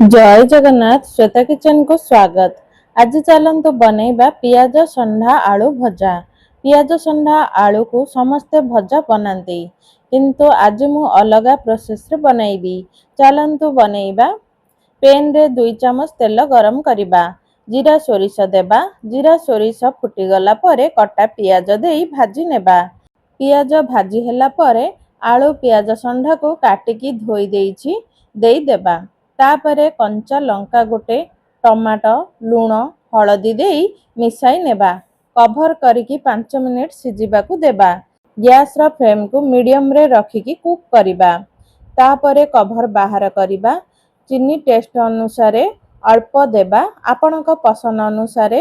जय जगन्नाथ श्वेता किचन को स्वागत। आज चलतु बनैबा पियाज संढा आलू भजा। पियाज संढा आलू को समस्ते भजा बनाती किंतु आज मु अलगा प्रोसेस रे बनैबी। चलतु बनैबा। पेन रे 2 चामच तेल गरम करिबा। जीरा सोरिष देबा। जीरा सोरिष फुटी गला परे कटा पियाज देई भाजी नेबा। पियाज भाजी ହେଲା ପରେ आलू पियाज संढा को काटिकी धोई देइछि देई देबा। तापरे कंचा लंका गोटे टमाटो लूण हलदी देई मिसाई नेबा। कभर करिकी 5 मिनिट सिजिबाकू देबा। गैस रा फ्लेम को मीडियम रे रखिकी कुक करिबा। तापरे कभर बाहर करिबा। चीनी टेस्ट अनुसार अल्प देबा। आपनका पसंद अनुसार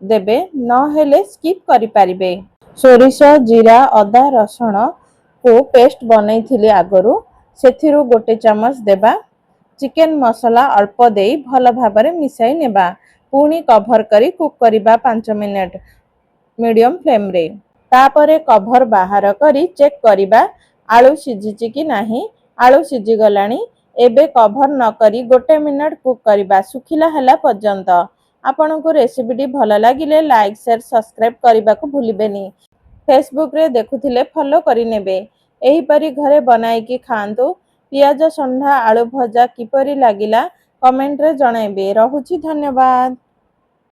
देबे न हेले स्किप करि पारिबे। सोरिष जीरा अदा रसुण को पेस्ट बनैथिली आगरू सेथिरु गोटे चामच देबा। चिकेन मसला अल्प देई भल भाबरे मिसाई नेबा। पुणी कभर करी कुक करिबा 5 मिनिट मीडियम फ्लेम रे। तापरे कभर बाहर करी चेक करिबा आलू सिझिछि कि नाही। आलू सिझि गलानी। एबे कभर न करी गोटे मिनिट कुक करिबा सुखिला हला पर्यंत। आपनको रेसिपीटी भल लागिले लाइक शेयर सब्सक्राइब करने को भूलिबेनी। फेसबुक रे देखुथिले फॉलो करि नेबे। एही परी घरे बनाइकी खांतु। पियाज संढा आलू भजा किपरि लागिला कमेंट रे जणाइबे। रहुछि धन्यवाद।